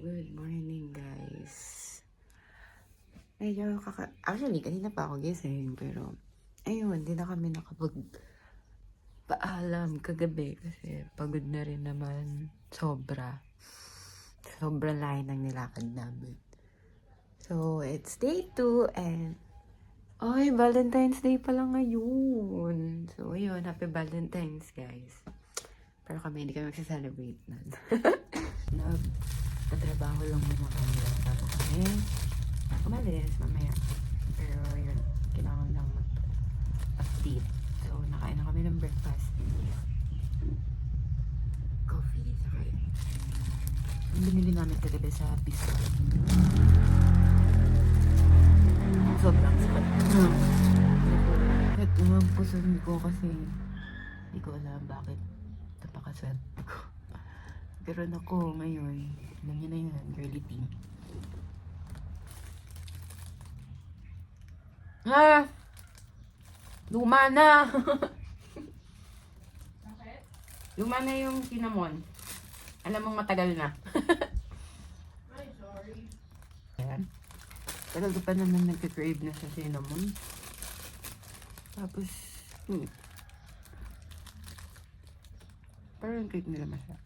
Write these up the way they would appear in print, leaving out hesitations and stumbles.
Good morning, guys. Medyo Actually, kanina pa ako gising, pero ayun, hindi na kami nakapagpaalam kagabi kasi pagod na rin naman. Sobra layo ng nilakad namin. So, it's day 2 and Valentine's Day pala ngayon. So, ayun, happy Valentine's, guys. Pero hindi kami magsiselebrate nun. Nagtatrabaho lang muna kami. Bago kami umalis mamaya. Pero yun, kailangan lang mag-update. So, nakain na kami ng breakfast. Coffee, saka yun. Binili namin kagabi sa Bistro. Sobrang sapat. Kahit umampusan ko kasi hindi ko alam bakit napakaswerte ko. Pero nako, ngayon, alam niyo na yun, girly team. Luma na! Bakit? Luma na yung cinnamon. Alam mong matagal na. Ay, sorry. Ayan. Tagal ko pa naman nagka-crave na sa cinnamon. Tapos, parang cake nila masarap.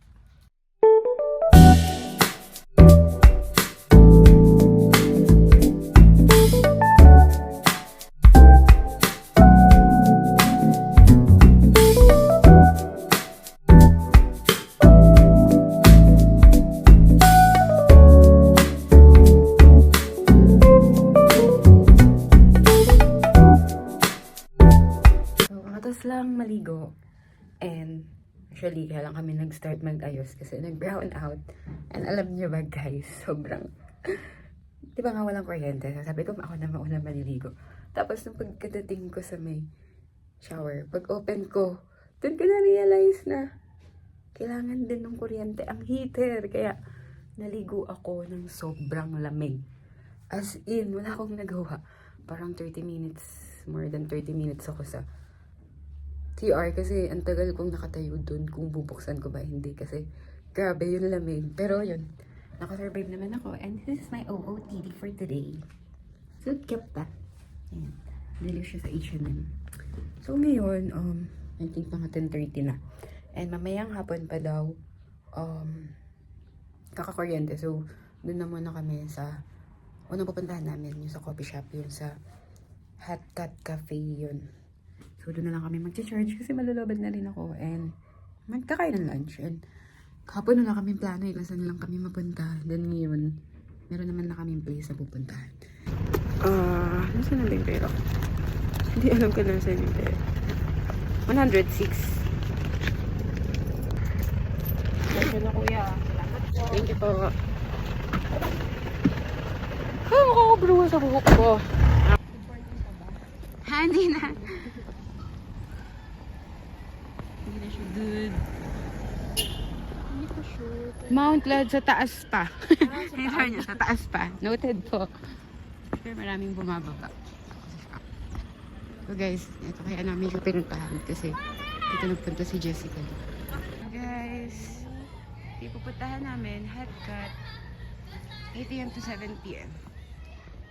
Lang maligo and actually kaya lang kami nag-start mag-ayos kasi nag-brown out and alam niyo ba guys, sobrang di ba nga walang kuryente, sabi ko ako na mauna maliligo, tapos nung pagkadating ko sa may shower, pag open ko dun ko na-realize na kailangan din ng kuryente ang heater, kaya naligo ako ng sobrang lamig, as in wala akong nagawa, parang 30 minutes, more than 30 minutes ako sa CR kasi ang tagal kong nakatayo dun kung bubuksan ko ba hindi kasi grabe yung lamig. Pero yun, nakasurvive naman ako and this is my OOTD for today. So cute ba? Ayan, delicious sa H&M. So ngayon, I think mga 10:30 na. And mamayang hapon pa daw, kakakuryente. So, dun na muna kami sa unang pupuntahan namin, yung sa coffee shop, yun sa Hot Cat Cafe yun. So, doon na lang kami mag-charge kasi malulobad na rin ako and magkakain ng lunch. And kahapon na lang kami plano kung saan lang kami mapunta. Then ngayon, meron naman na kami place na pupuntahan. Nasaan na yung pera? Hindi alam ko nasaan yung pera. 106. Thank na kuya. Salamat po. Thank you po. Makakabruwa sa buhok ko. Hindi na. Hindi na siya good. Hindi ko sure. Mount Lad sa taas pa. Sa taas pa. Noted po. Pero maraming bumababa. So guys, ito kaya namin siya pinuntahan kasi dito nagpunta si Jessica. So guys, ipupuntahan namin Hot Cat 8 AM to 7 PM.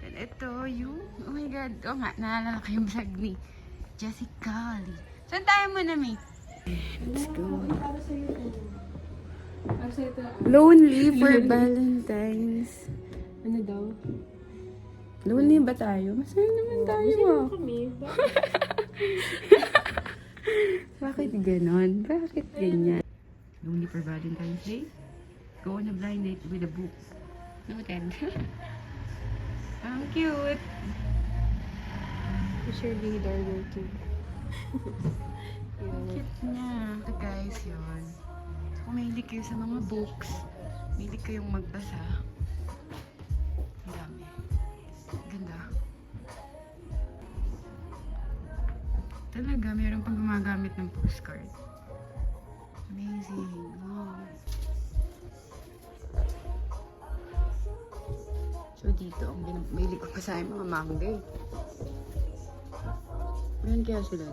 And ito yung, oh my god, oh nga, naalala ko yung vlog ni Jessica Lee. Saan tayo muna, May? Let's go. Para sa'yo to. Para sa'yo to. Lonely for Valentine's. Ano daw? Lonely ba tayo? Masaya naman tayo, ah. Kami. Bakit ganon? Bakit ganyan? Lonely for Valentine's Day? Go on a blind date with a book. Noted. Ang cute. Shirley Darwin too. Ang cute niya. Ito guys, yun. So, kung mahilig kayo sa mga books, mahilig kayong magbasa. Ang dami. Ganda. Talaga, mayroon pang gumagamit ng postcard. Amazing. Wow. So dito, ang mahilig ko pa sa mga manga. Meron kaya sila.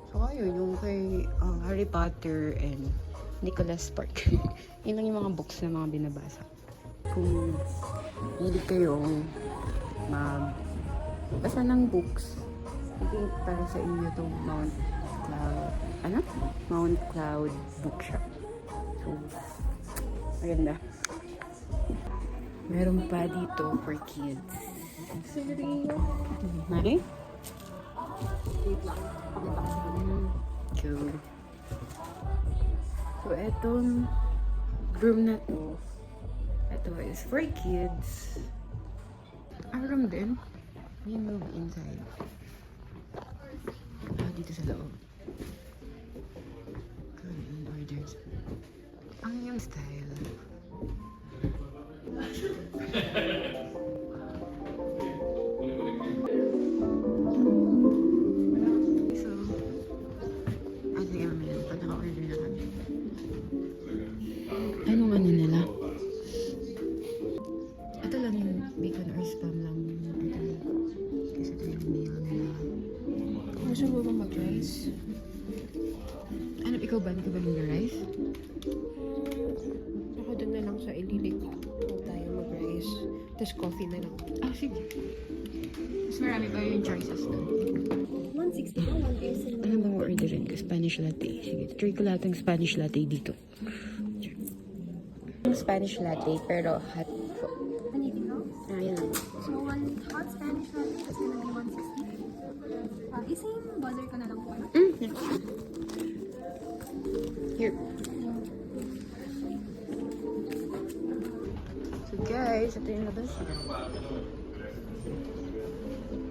So ayun, yung kay Harry Potter and Nicholas Spark. Yun lang yung mga books na mga binabasa. Kung hilig kayong basta ng books, I think para sa inyo itong Mount Cloud Bookshop. So, maganda. Meron pa dito for kids. Mari? Cool. So, etong room na to, ito is for kids. Ang room din. You move inside. Dito sa loob. Good and orders. Ang yung style. So, sige mamaya. Pag naka-order na kami. Anong ano nila? Ito lang yung bacon or spam lang. Kasi ito yung meal nila. Gusto mo ba mag-rice? Ano, ikaw ba? Ikaw ba mag-rice? Ako doon na lang sa ililig. Huwag tayo mag-rice. Tapos coffee na lang. Ah, sige. Mas marami pa yung choices doon. 160 po, 1 Ano bang orderin ko? Spanish latte. Sige, try ko lahat ng Spanish latte dito. Yung Spanish latte, pero hot po. Anything else? Yun lang. So, one hot Spanish latte, that's gonna be 160. Isang buzzer ko na lang po. Yeah. Here. So guys, ito yung labas.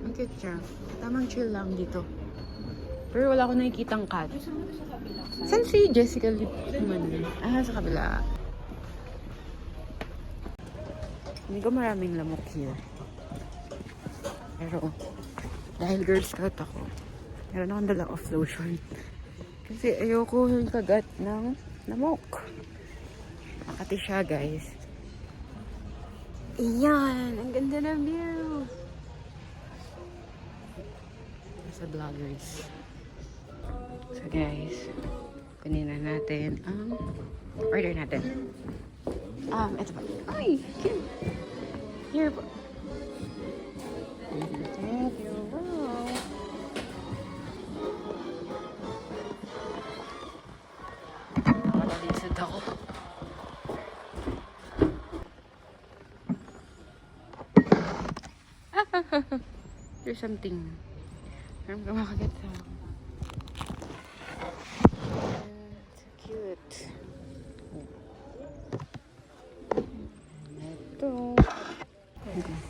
Ang cute siya. Tamang chill lang dito. Pero wala akong nakikitang cat. Saan si Jessica Lipman? Sa kabila. Hindi ko maraming lamok here. Pero, dahil Girl Scout ako, meron akong dala of lotion. Kasi ayoko yung kagat ng lamok. Makati siya, guys. Iyan! Ang ganda ng view! Sa vloggers. So, guys, kunin na natin ang order natin. Ito pa. Ay! Cute! Here po. Thank you. Wow! Nakalisod ako. There's something. Parang kumakagat sa ako. So cute. Ito.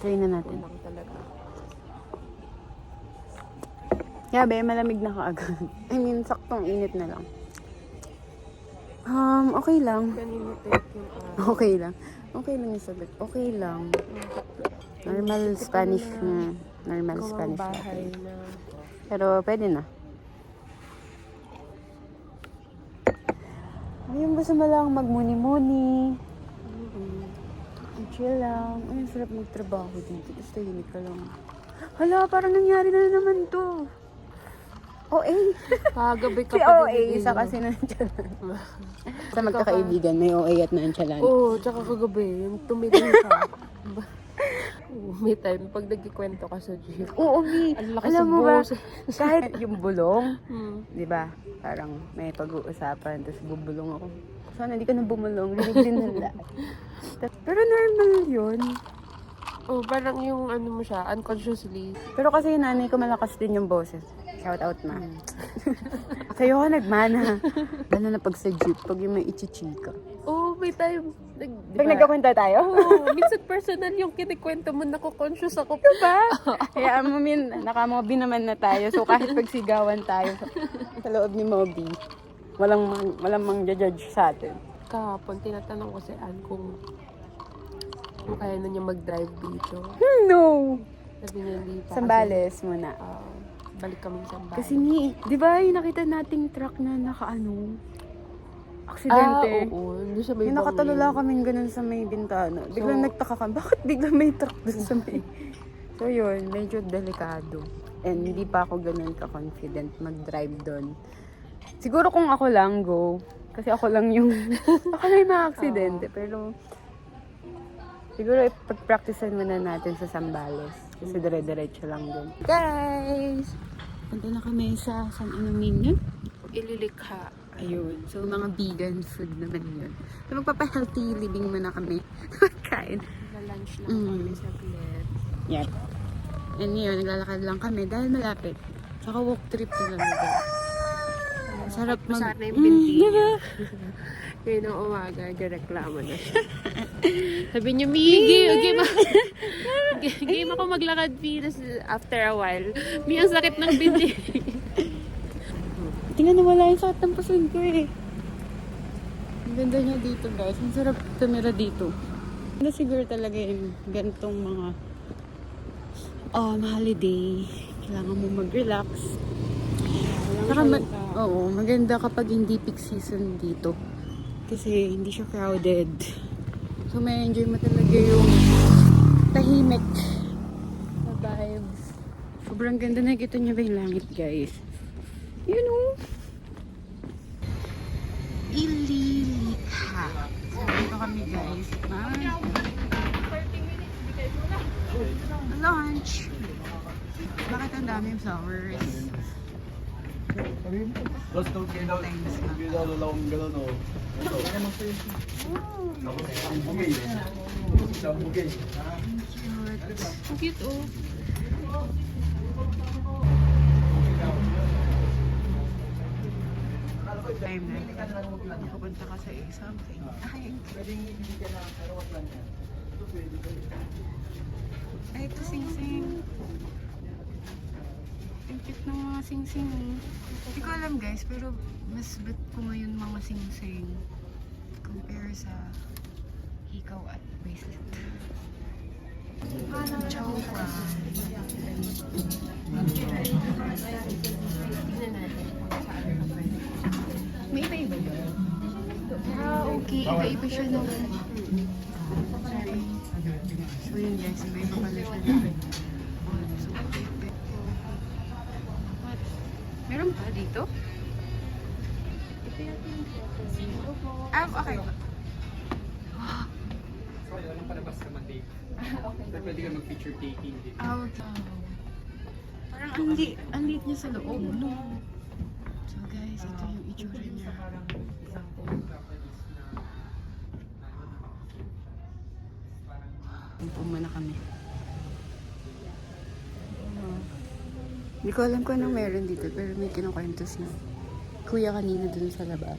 Try na natin. Yabe, malamig na kaagad. I mean, saktong init na lang. Okay lang. Kanina take yung Okay lang. Okay lang yung sagot. Okay lang. Normal Spanish na. Normal Spanish bahay latte. na. Pero pwede na. Ayun, gusto mo lang magmuni-muni. Ang chill lang. Ay, ang sarap magtrabaho dito. Tapos tahimik ka lang. Hala, parang nangyari na naman to. OA. Kagabi ka Si pa OA, din isa kasi nantsalan. Sa magkakaibigan, may OA at nantsalan. Oo, tsaka kagabi, yung tumitin ka. May time, pag nagkikwento ka sa jeep. Oo, Mi. Ang laki Alam sa mo ba, boses. kahit yung bulong, Hmm. di ba? Parang may pag-uusapan, tapos bubulong ako. Sana hindi ka na bumulong, rinig din nila. Pero normal yun. Oh, parang yung ano mo siya, unconsciously. Pero kasi yung nanay ko malakas din yung boses. Shout out, ma. Sa'yo ka nagmana. Lalo na pag sa jeep, pag yung may ichichika. Oh, may time. Pag nagkakwenta tayo? Oo, minsan personal yung kinikwento mo, nako-conscious ako. Diba? Kaya nakamobi naman na tayo. So kahit pagsigawan tayo sa loob ni Moby, walang mang-judge sa atin. Kahapon, tinatanong ko si Ann kung kaya na niya mag-drive dito. No! Sabi niya hindi pa. Sambales muna. Balik kami sa bahay. Kasi di ba yung nakita nating truck na aksidente? Oo. Doon sa may Yung nakatulala kaming ganun sa may bintana. Biglang nagtaka kami, bakit biglang may truck doon sa may... So yun, medyo delikado. And hindi pa ako ganun ka-confident mag-drive doon. Siguro kung ako lang go, Kasi ako lang yung na-aksidente. Pero siguro ipag-practicean muna natin sa Zambales. Kasi dire-diretso lang dun. Guys! Punta na kami sa San Anumin yun? Ililikha. Ayun. So, mga vegan food naman yun. So, magpapa-healthy living muna kami. Magkain. Na-lunch lang kami sa Glet. Yep. And yun, naglalakad lang kami dahil malapit. Saka walk trip na lang. Sarap mag... Sana yung binti niya. diba? Ngayon ng umaga, reklamo na siya. Sabi niya, Mi, game ako maglakad, Mi. Tapos after a while, Mi, ang sakit ng binti. Tingnan na wala yung sakit ng puson ko eh. Ang ganda niya dito guys. Ang sarap tumira dito. Ganda siguro talaga yung gantong mga holiday. Kailangan mo mag-relax. Saka maganda kapag hindi peak season dito. Kasi hindi siya crowded. So may enjoy mo talaga yung tahimik na vibes. Sobrang ganda. Nakikita niyo ba yung langit guys? You know? Ililikha. So dito kami guys. Lunch. Bakit ang daming flowers? Cute, oh. Time na. Pupunta ka sa something. Ay, ito sing-sing. Ang cute ng mga sing-sing. Hindi ko alam guys, pero mas bet ko ngayon mga sing-sing compare sa hikaw at bracelet. Chow pa. Tingnan natin kung saan ka pwede. May iba-iba yun. Okay. Iba-iba siya ng... Sorry. So yun guys, iba-iba pala siya ng... Meron pa dito? Okay. Sorry, walang palabas naman dito. Pero pwede ka mag-picture taking dito. Parang ang liit niya sa loob, no? So guys, ito yung itsura niya. Pumuna kami. Hindi ko alam kung anong meron dito, pero may kinukwento si kuya kanina dun sa labas.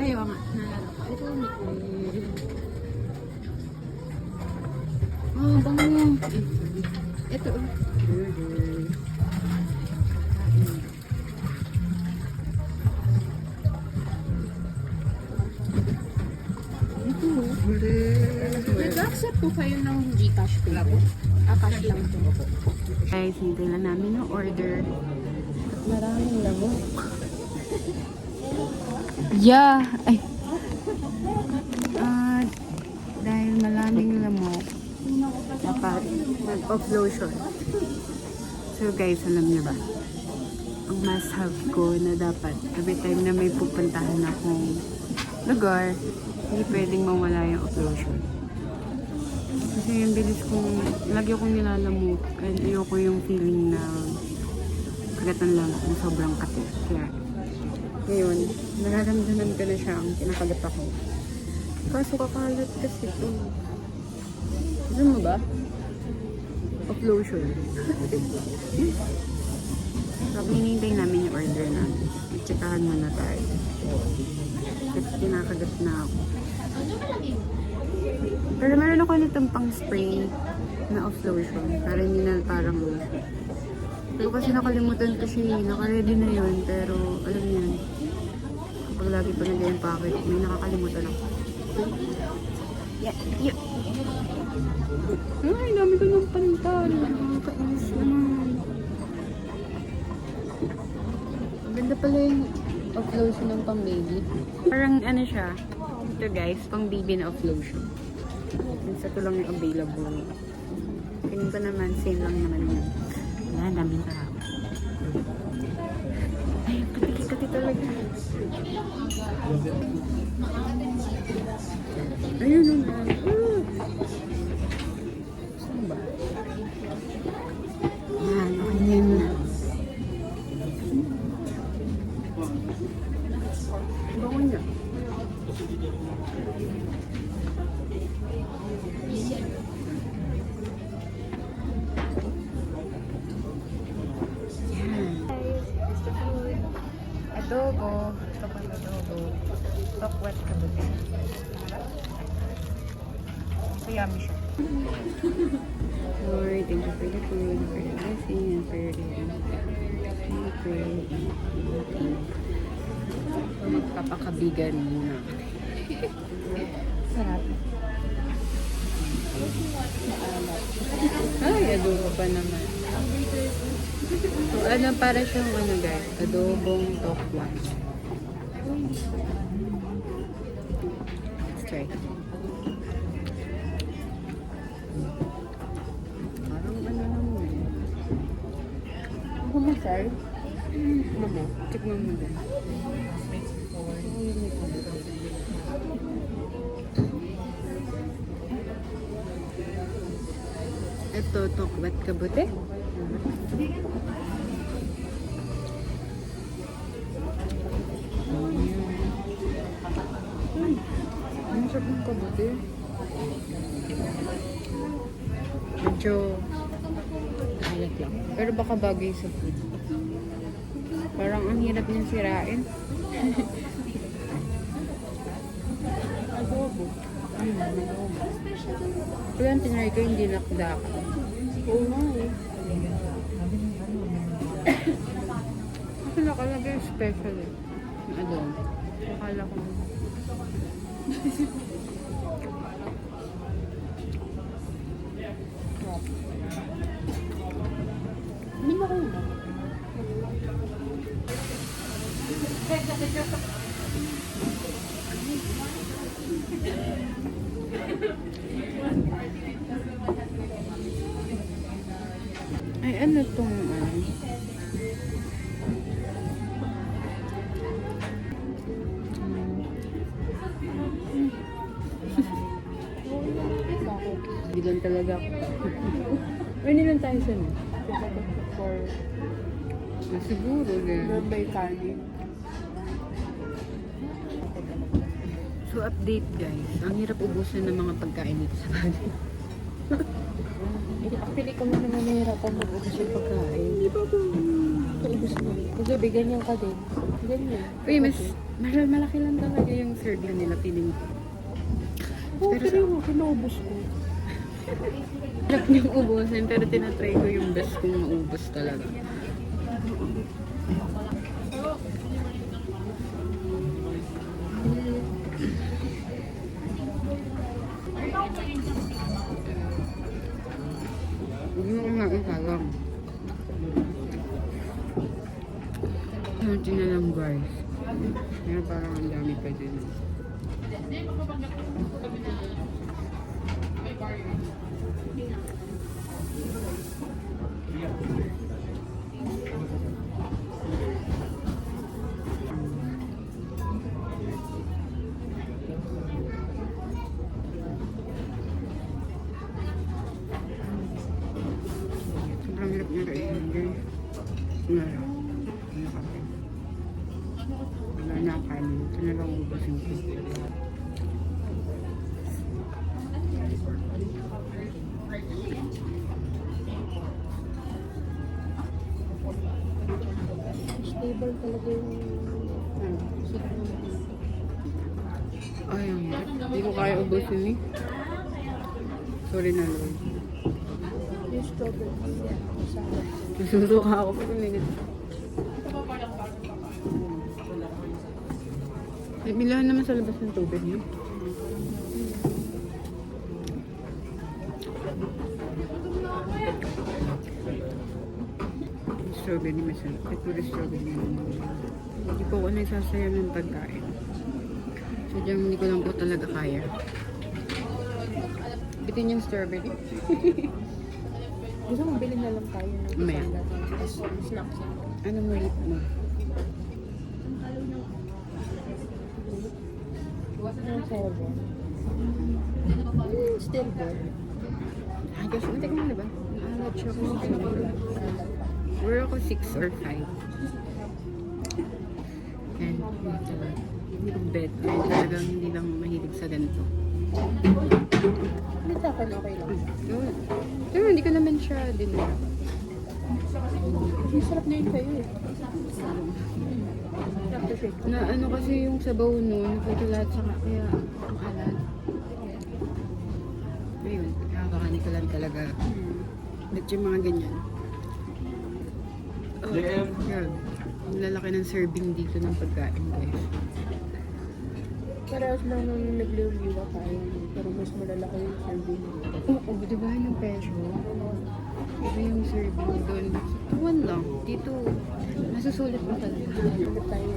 Ayaw nga, nalala ko. Ito yung bango. Ito. Nag-accept po kayo ng Gcash pay po? Cash lang ito. Guys, hintay lang namin ng order. Maraming lamok. Yeah! Ay! Dahil maraming lamok, dapat mag-uplosion. So guys, alam niyo ba? Ang must-have ko na dapat every time na may pupuntahan akong lugar, hindi pwedeng mawala yung uplosion. Kasi yung bilis kong, lagi akong nilalamok and ayoko yung feeling na kagatan lang ng sobrang kati. Kaya, ngayon, nararamdaman ko na siya ang kinakagat ako. Kaso kakalat kasi ito. Gusto mo ba? Uplosion. Sabi, hinihintay namin yung order namin. Check-ahan muna tayo. Kasi kinakagat na ako. Pero meron ako nitong pang spray na off-lotion. Para hindi na parang lotion. Pero kasi nakalimutan ko siya. Naka-ready na yun. Pero alam niyo yun. Kapag lagi pa nag-yung packet, may nakakalimutan ako. Yeah. Ay, dami ko ng pantal. Nakakainis naman. Ganda pala yung off-lotion ng pang-baby. Parang ano siya. Ito guys, pang-baby na off-lotion. Isa to lang yung available. Tingin ko naman, same lang naman yun. Wala, daming tao. Ay, katikit-katit talaga. Ayun naman. Saan ba? Yan, okay na yun na. Bango niya. Adobo. Ito pa adobo. Tokwat kabuti. So yummy siya. Lord, thank you for the food, for the blessing, and for the magpapakabigan muna. Sarap. Ay, adobo pa naman. So, ano, para siyang ano guys, adobong tokwa. Let's try. Parang ano naman eh. Kumasar? Mama, tikman mo din. Ito, tokwat kabuti. Ang sarap ng kabuti. Medyo alat lang. Pero baka bagay sa food. Parang ang hirap niyang sirain. Adobo. Adobo. Pero yung tinry ko hindi nakdak. Oo nga eh. Kasi nakalagay special eh. Yung adobo. Akala ko. Hindi mo ko na. Ay, ano tong ano? Bilang talaga ako. Ay, nilang tayo sa no? Siguro din. Bombay kanin. So, update guys. Ang hirap ubusin ng mga pagkain dito sa bahay. Actually, kami naman nahihirapan mag-ubos yung pagkain. Di ba po? Paubos mo. Kasi ganyan ka din. Ganyan. Uy, mas malaki lang talaga yung serving nila, piling ko. Oo, pero yung kinaubos ko. Hirap niyong ubusin, pero tinatry ko yung best kong maubos talaga. Huwag mo nga ikalam. Kunti na lang guys. Pero parang ang dami pa din. Sobrang hirap niya kainin guys. Wala na ang kanin. Ito na lang ubusin ko. Stable talaga yung Ay, ang hirap. Hindi ko kaya ubusin eh. Sorry na Lord. yung strawberry. Nasusuka ako pag uminit. May bilahan naman sa labas ng tubig, no? Strawberry masarap. Ay, puro strawberry naman. Hindi po ako nagsasaya ng pagkain. Sadyang hindi ko lang po talaga kaya. Bitin yung strawberry. Gusto mo bilhin na lang tayo ng Mamaya. snacks. Ano mo ulit mo? Still good. Ay, gosh, hindi ko na ba? Naalat siya kung Were ako 6 or 5. And, hindi ko bet. Ay, talagang hindi lang mahilig sa ganito. Hindi sa akin, okay lang. Yun. Pero hindi ko naman siya din. Masarap na yun sa'yo eh. Na ano kasi yung sabaw nun, nakutulat sa kaya ang alat. Ayun, nakakakanin ko lang talaga. But yung mga ganyan. JM. Yun. Ang lalaki ng serving dito ng pagkain guys. Parehas lang nung nagliliwa tayo. Pero mas malalaki yung serving. Oo, di ba yung presyo? Iba yung serving doon. Tuwan lang. Dito, nasusulit mo talaga. Ano tayo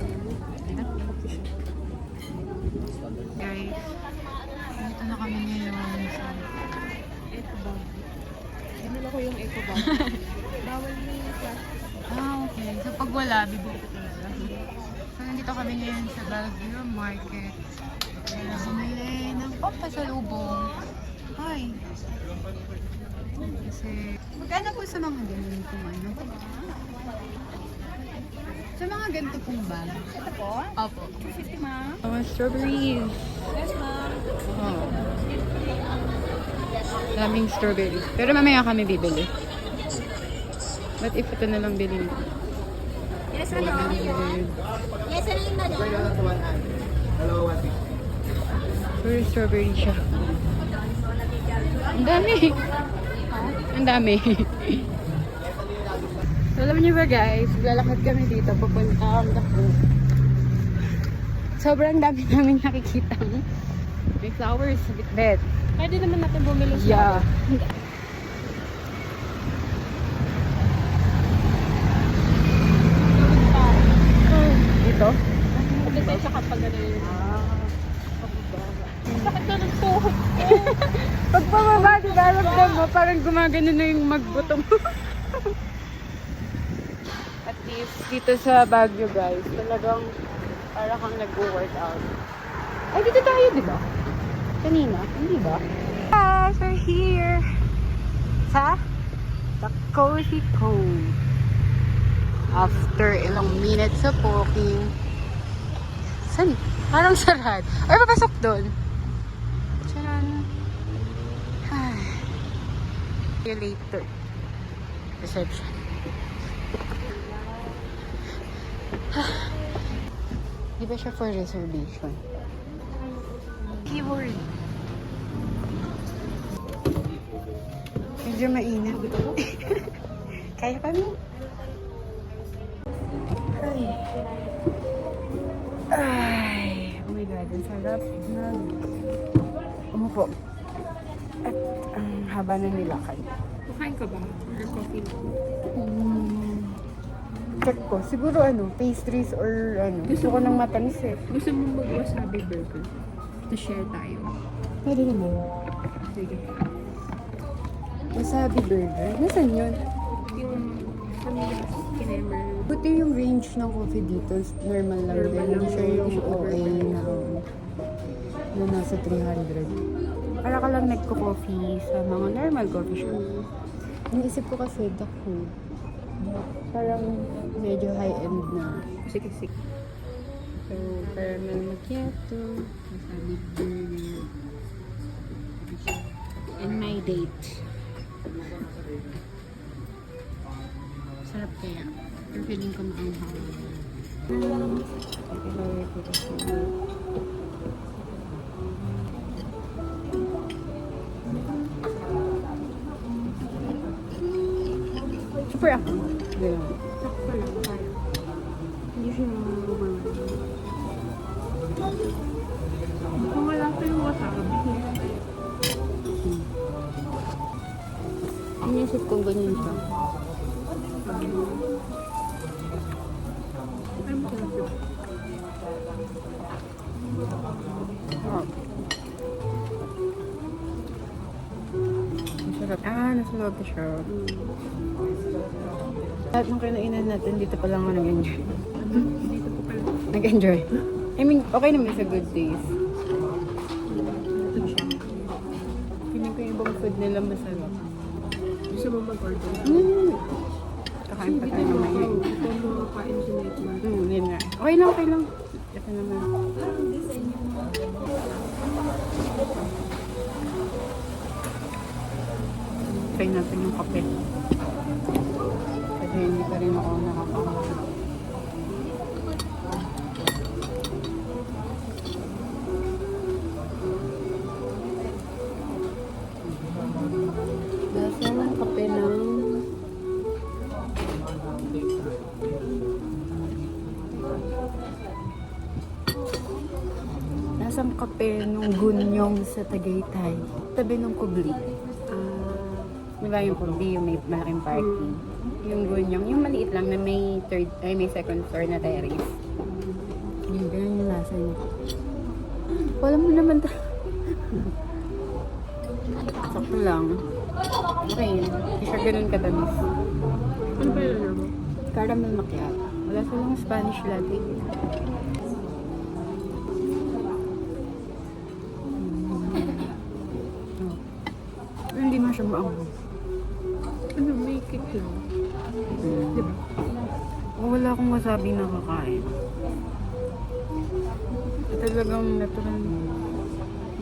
Guys, dito na kami ngayon sa Eco bag. Dinala ko yung eco bag. Bawal na yung plastic. okay. So pag wala, bibili ko talaga. So nandito kami ngayon sa Bellevue Market. Kaya bumili ng pampasalubong. Hi! Kasi, magkano po sa mga ganun pong ano? Sa mga ganito pong bag? Ito po? Opo. 250 ma'am. Mga strawberries. Yes ma'am. Oh. Daming strawberries. Pero mamaya kami bibili. But if ito na lang bilhin ko. Yes ano? Yes ano yung madam? Puro strawberry siya. Ang dami. Ang dami. So, alam niyo ba guys, lalakad kami dito papunta ang Daku. Sobrang dami namin nakikita. May flowers sa bitbit. Pwede naman natin bumili sa Yeah. Ito? Pagkasensya kapag ano yun. Sakit na ng tuhod ko. Pag pababa, di ba, ramdam mo, parang gumagano na yung magbuto mo. At least, dito sa Baguio, guys, talagang para kang nag-workout. Ay, dito tayo, di ba? Kanina, hindi ba? Guys, we're here sa the Cozy Cove. After ilang minutes of walking, saan? Parang sarad. Ay, papasok doon. Charan. Ay. See you later. Reception. Di ba siya for reservation? Keyboard. Medyo mainit. Kaya kami? Ay. Ay. Oh my God, ang sarap na umupo. At ang haba na nilakad. Kukain ka ba? Or coffee lang? Check ko. Siguro ano, pastries or ano. Gusto ko ng matamis eh. Gusto mo mag-wasabi burger? Na-share tayo. Pwede naman. Sige. Wasabi burger. Nasaan yun? Yung sa kinemer. Buti yung range ng coffee dito. Normal lang din. Hindi siya yung OA na nasa 300. Para ka lang nagko-coffee sa mga normal coffee shop. Iniisip ko kasi Daku. Parang medyo high-end na. Sige, sige. So, caramel macchiato. Wasabi burger. And my date. Sarap kaya. Pero feeling ko maanghang. Super ako. Ganun. Sakto lang. Kaya. Hindi siya umang. Kung wala ko yung wasabi. Inisip kong ganyan siya. Ano mo kaya? Oh. Masarap. Nasa loob na siya. Lahat ng kinainan natin, dito pa lang ako nag-enjoy. Dito ko pala. Nag-enjoy. I mean, okay naman sa good days. food nila masarap. Gusto mo mag-order? Kakain pa tayo mamaya. Ito mo kain si Nightmare. Yun nga. Okay lang, okay lang. Ito naman. Try natin yung kape. Kasi hindi pa rin ako nakakain. Lasa ng kape ng lasang kape nung gunyong sa Tagaytay. Tabi ng kubli. Di ba yung kubli, yung may malaking parking. Yung gunyong, yung maliit lang na may may second floor na terrace. Yung ganyan yung lasa niya. Wala mo naman sakto lang. Okay, hindi siya ganun katamis. Ano ba yun mo? Caramel macchiato. Wala silang Spanish latte. Pero hindi nga siya maango. Ano, may cake lang. Diba? Wala akong masabi na kakain. Talagang natural.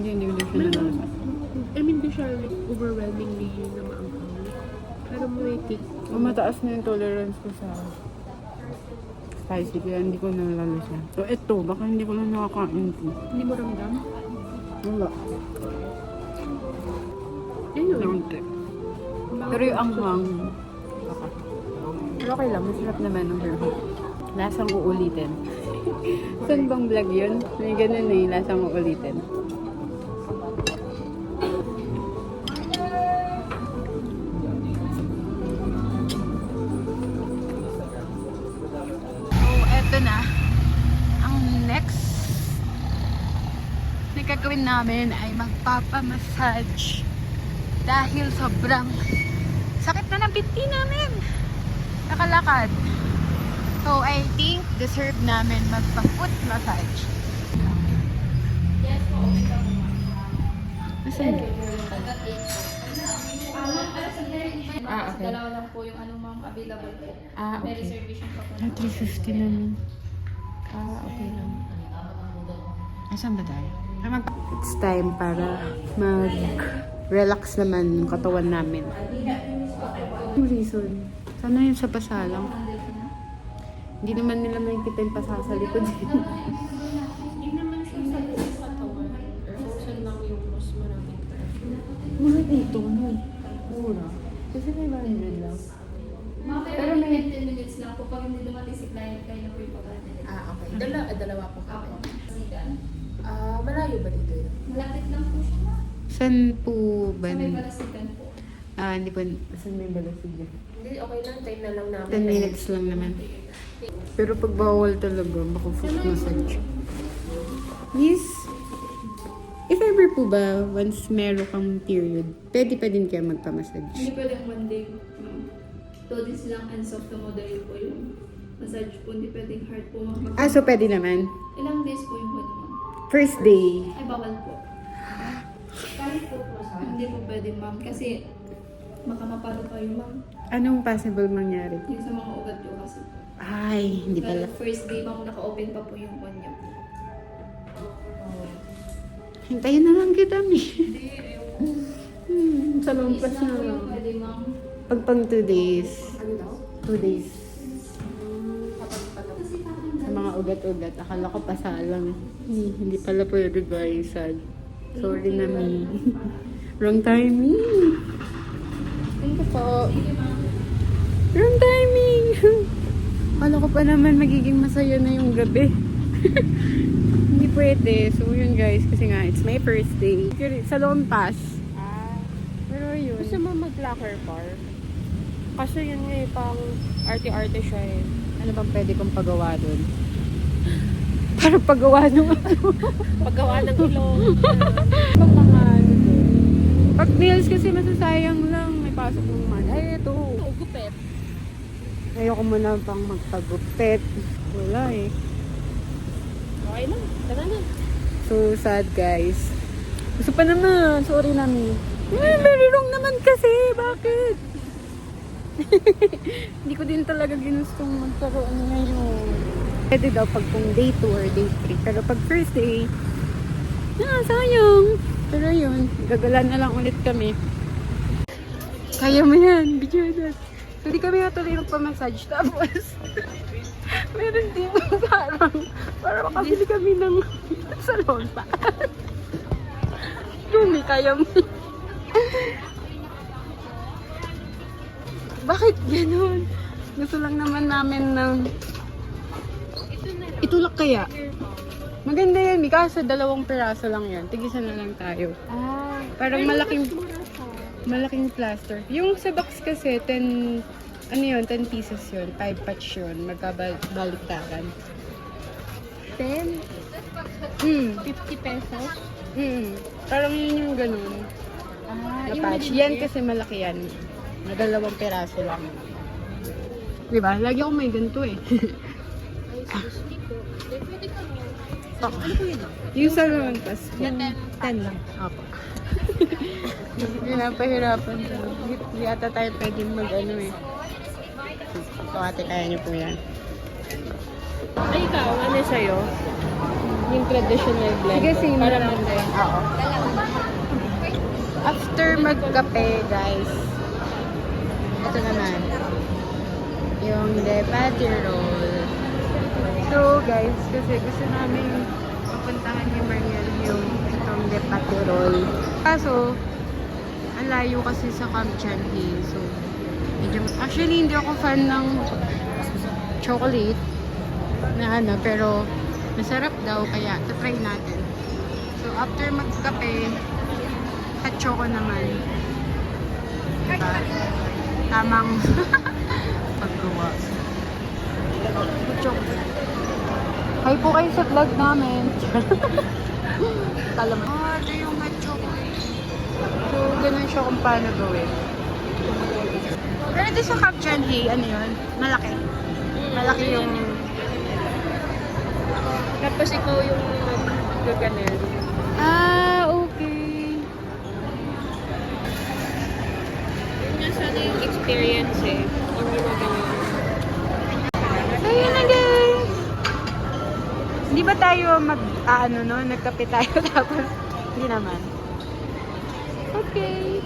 Hindi ko siya nalasa. I mean, di siya like, overwhelmingly na maangkaw. Pero may cake. Mataas na yung tolerance ko sa spicy, kaya hindi ko nalalasa. So, ito, baka hindi ko lang nakakain ito. Hindi mo ramdam? Wala. Ayun. Kaunti. Pero yung anghang, baka. Pero okay lang, masarap naman ang burger. Lasang uulitin. Saan bang vlog yun? May ganun eh, lasang uulitin. Eto na. Ang next na gagawin namin ay magpapamassage. Dahil sobrang sakit na ng binti namin. Nakalakad. So, I think deserve namin magpa-foot massage. Asan? Okay. Dalawa lang po yung ano ma'am available po. May Okay. reservation pa po. 350 naman. Okay lang. Asan ba tayo? It's time para mag-relax naman yung katawan namin. Yung reason? Sana yun sa pasalang. Hindi naman nila makikita yung pasa sa likod. Hindi naman siya sa katawan. Or saan lang yung mas maraming pressure. Mura dito, no? Mura. Kasi may 100 lang. Ma'am, pero may 10 minutes lang po. Pag hindi dumating si client, kayo na po yung pagkakalala. Okay. Dalawa po kami. Ako. Sigan. Malayo ba dito yun? Malapit lang po siya ma'am. Saan po ba? Sa may balasigan po. Hindi po. Saan may balasig dyan? Hindi, okay lang. Time na lang namin. 10 minutes lang naman. Pero pag bawal talaga, baka foot massage. Yes. If ever po ba, once meron kang period, pwede pa din kayo magpamassage. Hindi pwedeng one day. ma'am. 2 days lang and soft to moderate po yung massage po. Hindi pwedeng hard po ma'am. So pwede naman. Ilang days po yung pwede ma'am? First day. Ay, bawal po. Kahit po po sa hindi po pwede ma'am. Kasi baka mapalo kayo ma'am. Anong possible mangyari? Yung sa mga ugat po kasi po. Ay, hindi pala. Pero first day ma'am, naka-open pa po yung kanya po. Hintayin na lang kita, Mi. Sa Is lampas lang na po yung lang. pwede ma'am. Pag 2 days. Ano daw? 2 days. Kasi parang Sa mga ugat-ugat. Akala ko pasalang. Hindi pala pwede guys. Sad. Sorry na, Mi. Wrong timing. Thank you po. Wrong timing. Akala ko pa naman magiging masaya na yung gabi. Hindi pwede. So yun guys. Kasi nga, it's my first day. Sa Lompas. Pero yun. Gusto mo mag-locker bar? Kasi yun nga pang arte-arte siya eh. Ano bang pwede kong pagawa doon? Para pagawa nung Paggawa ng ilong. Pag mga ano doon. Pag nails kasi masasayang lang. May pasok naman. Ay, ito. Gupet. Ayoko muna pang magpagupit. Wala eh. Okay lang. Tara na. So sad guys. Gusto pa naman. Sorry na, Mi. Very wrong naman kasi. Bakit? Hindi ko din talaga ginustong magkaroon ngayon. Pwede daw pag kung day 2 or day 3. Pero pag first day, sayang. Pero yun, gagala na lang ulit kami. Kaya mo yan, Bijadas. Hindi kami natuloy magpamassage. Tapos, meron din para makabili kami ng salon pa. Yun, kaya mo. Bakit ganun? Gusto lang naman namin ng itulak kaya. Maganda yan, Mika. Sa 2 piraso lang yan. Tigisan na lang tayo. Parang malaking plaster. Yung sa box kasi, 10 pesos yun. 5 patch yun. Magkabaliktaran. 10? 50 pesos? Parang yun yung ganun. Na patch. Yan kasi malaki yan. Na 2 piraso lang. Diba? Lagi ako may ganito eh. Yung salon pas. 10 lang. Opo. Pinapahirapan sa. Hindi ata tayo pwedeng mag-ano eh. So ate, kaya niyo po yan. Ay, ikaw, ano sa'yo? Yung traditional blend. Sige, same Para lang. mag Oo. After magkape, guys, ito naman. Yung de patty roll. So, guys, kasi gusto namin mapuntahan ni Mariel yung itong de patty roll. Kaso, ang layo kasi sa Camp Changi. So, actually, hindi ako fan ng chocolate na pero masarap daw, kaya try natin. So, after magkape, at choco naman. Diba? Tamang paggawa. Choco. Hi po kayo sa vlog namin. Kala mo. Ito yung hot chocolate. So, ganun siya kung paano gawin. Pero ito sa Camp Changi, ano yun? Malaki. Malaki yung... Tapos ikaw yung gaganin. Okay. Yun nga sana yung experience eh. Hindi mo ganun. So, yun na guys. Hindi ba tayo nagkape tayo tapos hindi naman. Okay.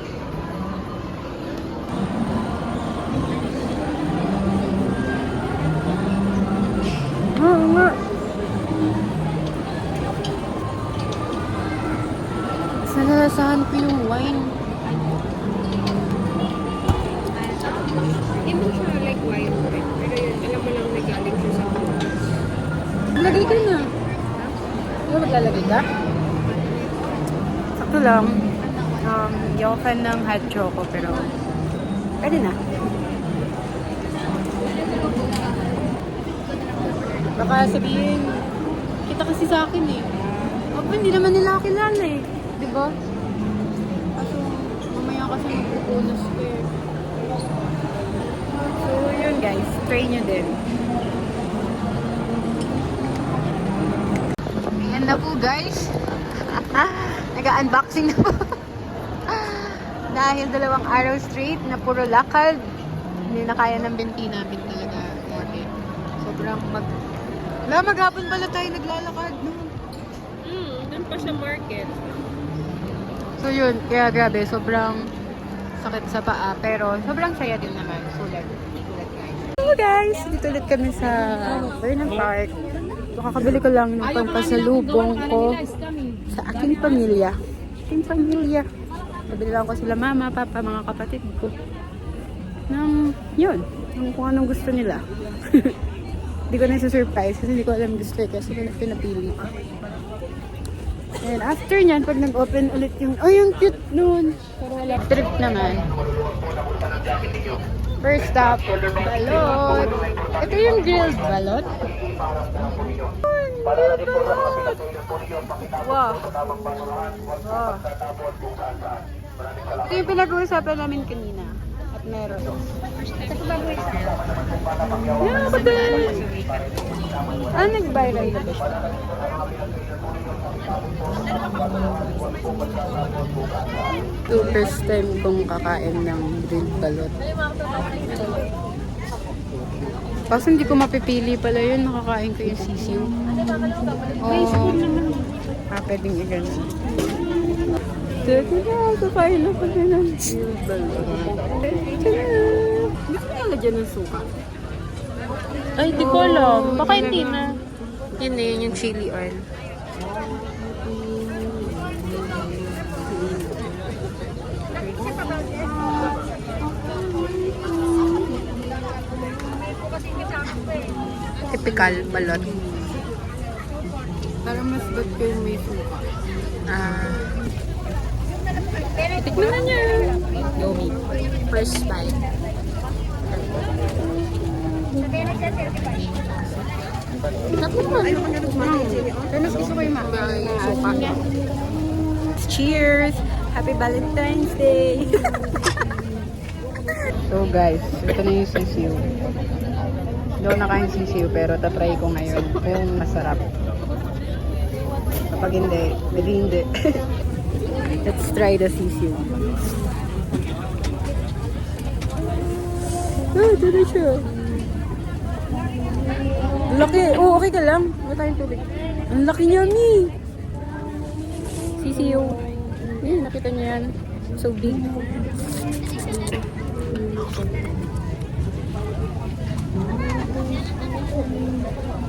Oo nga. Nalasahan ko yung wine. Hindi mo siya like wine bread. Pero yun, alam mo lang nagaling siya sa Lagay ka na. Ano maglalagay ka? Sakto lang. Hindi ako fan ng hot choco pero pwede na. Baka sabihin, kita kasi sa akin eh. Hindi naman nila ako kilala eh. Diba? Kaso, mamaya kasi magpupunas ko eh. So, yun guys. Try nyo din. Ayan na po guys. Nag-unboxing na po. Dahil 2 araw straight na puro lakad. Hindi na kaya ng binti namin talaga. Sobrang maghapon pala tayo naglalakad. No? Doon pa sa market. So yun, kaya grabe, sobrang sakit sa paa. Pero sobrang saya din naman. Sulat guys. Hello guys! Dito ulit kami sa Burnham Park. So, kakabili ko lang ng pampasalubong ko sa aking pamilya. Kabili lang ko sila mama, papa, mga kapatid ko. Yun, kung anong gusto nila. Hindi ko na surprise kasi hindi ko alam gusto kasi ko na pinapili ko. And after nyan, pag nag-open ulit yung, yung cute nun. Pero wala. Trip naman. First stop, balot. Ito yung grilled balot. Grilled balot. Wow. Ito yung pinag-uusapan namin kanina. At meron. Yeah, ako din! Nag-viral na ba siya? So, first time kong kakain ng grilled balot. Kaso hindi ko mapipili pala yun. Nakakain ko yung sisiw. Oo. Pwedeng i-ganon. Teka na, kakain ako din ng grilled balot. Teka! Hindi ko nalagyan ng suka. Ay, di ko alam. Baka hindi na. Yun na yun, yung chili oil. Typical balot. Parang mas bad ko yung may suka. Tikman na niya. Yummy. First bite. Pero mas gusto ko yung suka. Cheers! Happy Valentine's Day! So guys, ito na yung sisiw. Hindi ako nakain sisiw pero tatry ko ngayon kung masarap. Kapag hindi, hindi. Let's try the sisiw. Ito na siya. Laki. Oh, okay ka lang. Wala tayong tubig. Ang laki niya, Mi. Sisiw. Yan, nakita niyo yan. So big.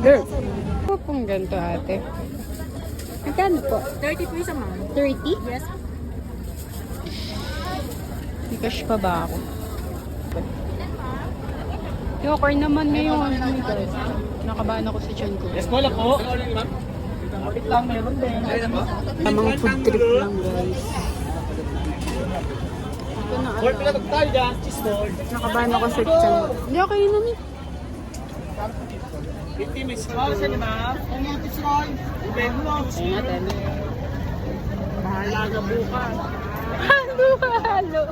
Girl. Ano pong ganito, ate? Magkano po? 30 po isa, ma'am. 30? Yes. May cash pa ba ako? Yoker naman ngayon. Nakabahan ako sa tiyan ko. Eskwela po. Kapit lang, meron din. Tamang food trip lang, guys. Ito na, Or pinatag tayo dyan, cheese board. nakabahan ako sa tiyan. Hindi, okay na ni. 50 miss call sa ma'am. Kung yung cheese roll, ubeng mo. Natin. Bahala ka bukas. Halo.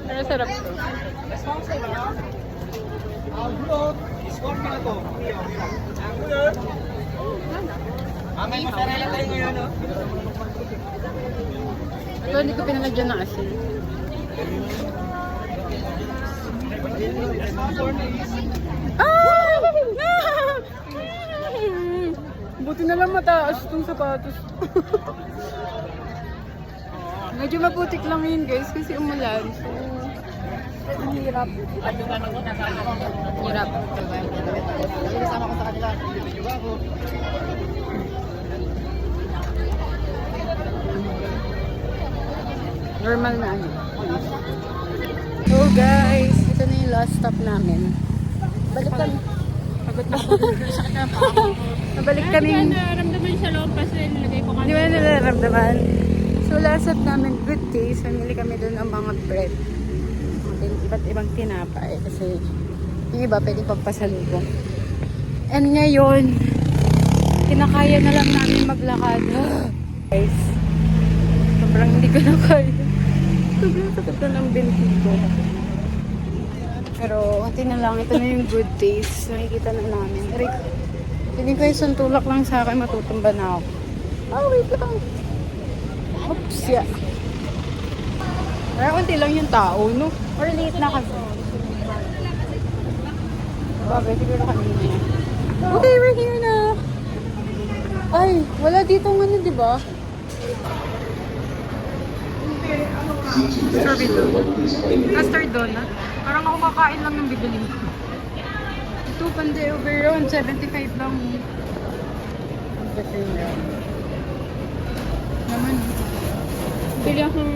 Pero sarap to. Response sa ma'am. Bulot. Score ka na to. Bulot. May masarala tayo ngayon, no? Ito, hindi ko pinalagyan ng asin. Buti na lang mataas itong sapatos. Medyo maputik lang yun, guys, kasi umulan. So, ang hirap. Hirap. Kasama ko sa kanila. Normal na ano. So guys, ito na yung last stop namin. Balik kami. Pagod na ako. Nabalik kami. Hindi ko naramdaman siya loob kasi nilagay ko Hindi mo na nararamdaman. So last stop namin, good days. Namili kami doon ng mga bread. Iba't ibang tinapay. Kasi yung iba pwede pagpasalubong. And ngayon, kinakaya na lang namin maglakad. Guys, sobrang hindi ko na kaya. Sobrang sakit na ng binti ko. Pero, konti na lang. Ito na yung good days. Nakikita na namin. Rick, hindi ko yung suntulak lang sa akin. Matutumba na ako. Oh, wait lang. Oops, yeah. Pero, konti lang yung tao, no? Or late na kasi. Bagay, siguro kanina. Okay, we're here na. Ay, wala ditong ano, di ba? Strawberry donut. Custard donut. Parang ako kakain lang ng bibiling ko. Ito, Panday over yun. 75 lang. Naman. Bili akong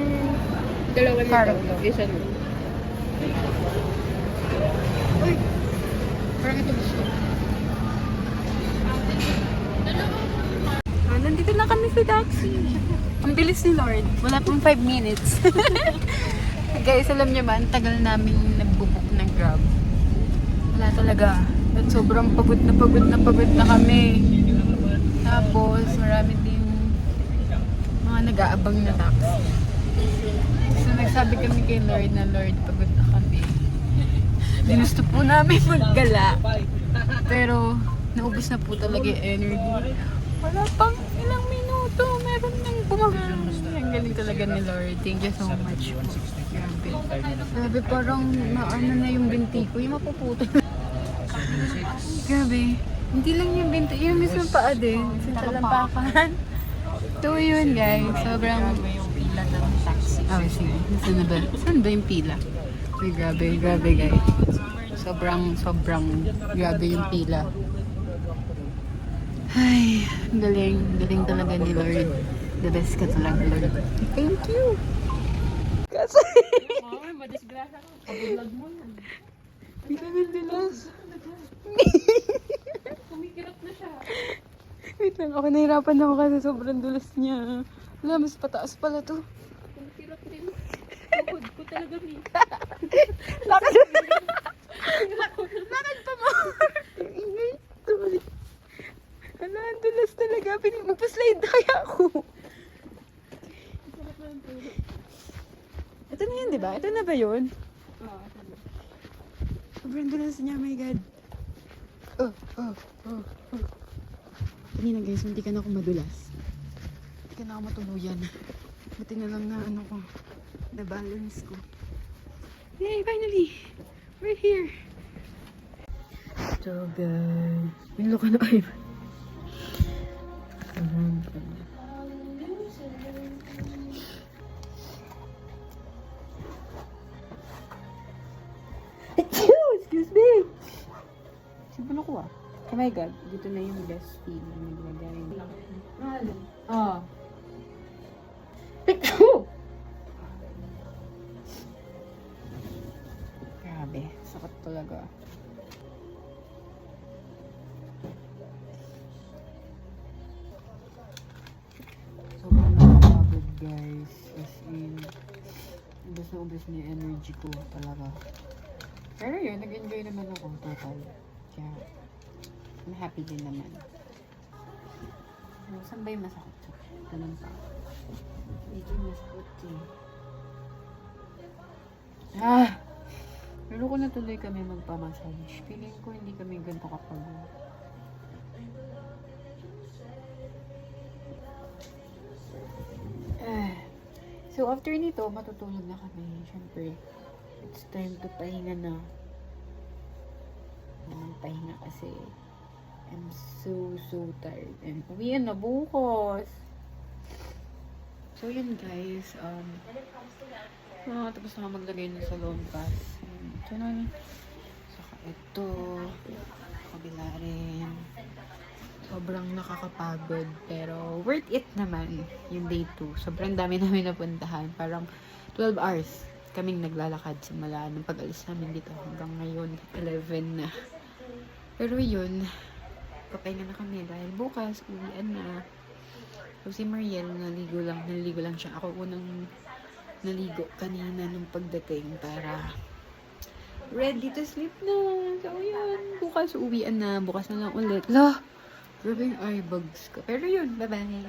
dalawa Parang nito. to. Isa na. Uy! Parang ito gusto. Nandito na kami sa taxi. Ang bilis ni Lord. Wala pang 5 minutes. Guys, alam niyo ba, ang tagal namin nagbubook ng Grab. Wala talaga. At sobrang pagod na kami. Tapos, marami din mga nag-aabang na taxi. So, nagsabi kami kay Lord na, Lord, pagod na kami. Ginusto po namin maggala. Pero, naubos na po talaga yung energy. Wala pang ilang minuto. Meron nang bumagay. Ang galing talaga ni Lord. Thank you so much po. Grabe. Grabe, parang maano na yung binti ko. Yung mapuputol. Grabe. Hindi lang yung binti. Yung mismo paa din. Sa talampakan. So, yun guys. Sobrang... yung pila ng taxi. Ah, sige. Saan ba? Saan ba yung pila? Ay, grabe. Grabe guys. Sobrang grabe yung pila. Ay, galing. Galing talaga ni Lord. The best ka talaga, Lord. Thank you. Kasi... Ay, madisgrasya ka. Pag-vlog mo yan. Hindi kami dilas. Kumikirap na siya. Wait lang, ako nahirapan ako kasi sobrang dulas niya. Wala, mas pataas pala to. Kumikirap din. Tuhod ko talaga, Mi. Lakad! Lakad pa mo! Ingay. Sorry. Hala, ang dulas talaga. Magpa-slide na kaya ako. Ito na yun, di ba? Ito na ba yun? Oo. Sobrang dulas niya, my God. Oh. Kanina guys, hindi ka na ako madulas. Hindi ka na ako matuluyan. Buti na lang na ano ko, na balance ko. Yay, finally! We're here! So guys, may look na kayo. Excuse me! Sino na ko ah? Oh my God, dito na yung best feeling naglagay. Oh. Grabe, sakit talaga. Sobrang nakakapagod guys. As in, ubos na ubos na yung energy ko talaga. Pero yun, nag-enjoy naman ako total. Kaya, I'm happy din naman. Saan ba yung masakit? Ito lang pa. Medyo masakit eh. Lalo ko na tuloy kami magpamassage. Feeling ko hindi kami ganito kapag. So after nito, matutulog na kami. Siyempre, it's time to pahinga na. Pahinga kasi I'm so tired. And uwian na bukas. So yun guys, tapos na maglagay na sa loan pass. So nun, saka ito, kabila rin. Sobrang nakakapagod, pero worth it naman yung day 2. Sobrang dami namin napuntahan. Parang 12 hours kaming naglalakad simula nung pag-alis namin dito hanggang ngayon 11 na. Pero yun, papahinga na kami dahil bukas uwian na. So si Mariel naligo lang siya. Ako unang naligo kanina nung pagdating para ready to sleep na. So yun, bukas uwian na. Bukas na lang ulit. Grabe yung eye bags ko. Pero yun, bye-bye.